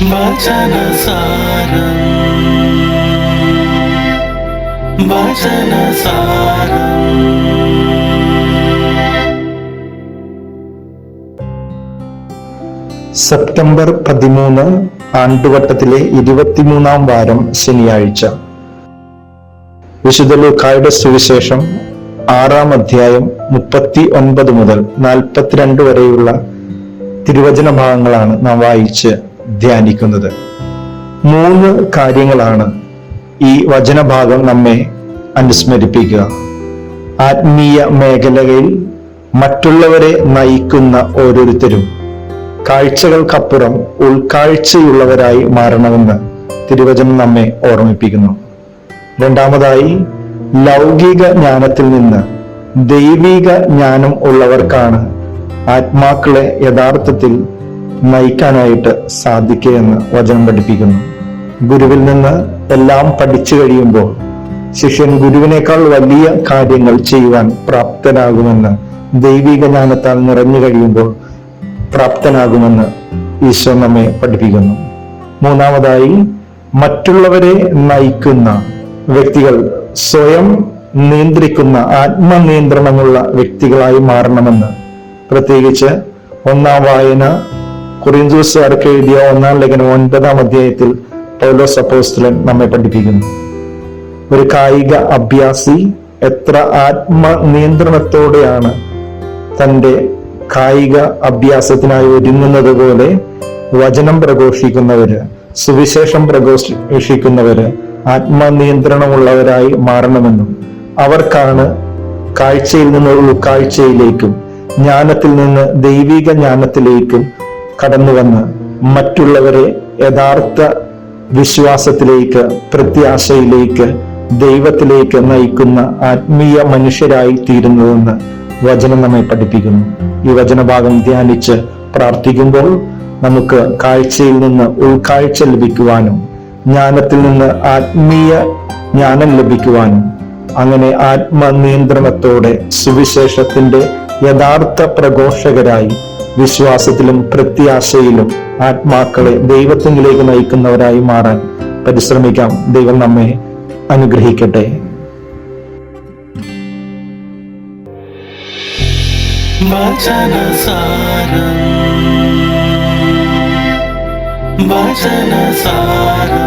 വചനസാരം വചനസാരം. September 13 ആണ്ടുവട്ടത്തിലെ 23-ാം വാരം ശനിയാഴ്ച. വിശുദ്ധ ലൂക്കായുടെ സുവിശേഷം 6-ാം അധ്യായം 39 മുതൽ 42 വരെയുള്ള തിരുവചന ഭാഗങ്ങളാണ് നാം വായിച്ച് ധ്യാനിക്കുന്നത്. 3 കാര്യങ്ങളാണ് ഈ വചനഭാഗം നമ്മെ അനുസ്മരിപ്പിക്കുക. ആത്മീയ മേഖലയിൽ മറ്റുള്ളവരെ നയിക്കുന്ന ഓരോരുത്തരും കാഴ്ചകൾക്കപ്പുറം ഉൾക്കാഴ്ചയുള്ളവരായി മാറണമെന്ന് തിരുവചനം നമ്മെ ഓർമ്മിപ്പിക്കുന്നു. രണ്ടാമതായി, ലൗകിക ജ്ഞാനത്തിൽ നിന്ന് ദൈവിക ജ്ഞാനം ഉള്ളവർക്കാണ് ആത്മാക്കളെ യഥാർത്ഥത്തിൽ നയിക്കാനായിട്ട് സാധിക്കുകയെന്ന് വചനം പഠിപ്പിക്കുന്നു. ഗുരുവിൽ നിന്ന് എല്ലാം പഠിച്ചു കഴിയുമ്പോൾ ശിഷ്യൻ ഗുരുവിനേക്കാൾ വലിയ കാര്യങ്ങൾ ചെയ്യുവാൻ പ്രാപ്തനാകുമെന്ന്, ദൈവിക ജ്ഞാനത്താൽ നിറഞ്ഞു കഴിയുമ്പോൾ പ്രാപ്തനാകുമെന്ന് ഈശോ നമ്മെ പഠിപ്പിക്കുന്നു. മൂന്നാമതായി, മറ്റുള്ളവരെ നയിക്കുന്ന വ്യക്തികൾ സ്വയം നിയന്ത്രിക്കുന്ന ആത്മനിയന്ത്രണമുള്ള വ്യക്തികളായി മാറണമെന്ന്, പ്രത്യേകിച്ച് 1-ാം വായന കൊറിന്തോസുകാർക്ക് എഴുതിയ 1-ാം ലേഖനം 9-ാം അധ്യായത്തിൽ പൗലോസ് അപ്പോസ്തലൻ നമ്മെ പഠിപ്പിക്കുന്നു. ഒരു കായിക അഭ്യാസി എത്ര ആത്മനിയന്ത്രണത്തോടെയാണ് തൻ്റെ കായിക അഭ്യാസത്തിനായി ഒരുങ്ങുന്നത് പോലെ വചനം പ്രഘോഷിക്കുന്നവര്, സുവിശേഷം പ്രഘോഷിക്കുന്നവര് ആത്മനിയന്ത്രണമുള്ളവരായി മാറണമെന്നും അവർക്കാണ് കാഴ്ചയിൽ നിന്ന് ഉൾക്കാഴ്ചയിലേക്കും ജ്ഞാനത്തിൽ നിന്ന് ദൈവിക ജ്ഞാനത്തിലേക്കും കടന്നുവന്ന് മറ്റുള്ളവരെ യഥാർത്ഥ വിശ്വാസത്തിലേക്ക്, പ്രത്യാശയിലേക്ക്, ദൈവത്തിലേക്ക് നയിക്കുന്ന ആത്മീയ മനുഷ്യരായി തീരുന്നതെന്ന് വചനം നമ്മെ പഠിപ്പിക്കുന്നു. ഈ വചനഭാഗം ധ്യാനിച്ച് പ്രാർത്ഥിക്കുമ്പോൾ നമുക്ക് കാഴ്ചയിൽ നിന്ന് ഉൾക്കാഴ്ച ലഭിക്കുവാനും ജ്ഞാനത്തിൽ നിന്ന് ആത്മീയ ജ്ഞാനം ലഭിക്കുവാനും, അങ്ങനെ ആത്മനിയന്ത്രണത്തോടെ സുവിശേഷത്തിന്റെ യഥാർത്ഥ പ്രഘോഷകരായി വിശ്വാസത്തിലും പ്രത്യാശയിലും ആത്മാക്കളെ ദൈവത്തിലേക്ക് നയിക്കുന്നവരായി മാറാൻ പരിശ്രമിക്കാം. ദൈവം നമ്മെ അനുഗ്രഹിക്കട്ടെ. വചനസാരം വചനസാരം.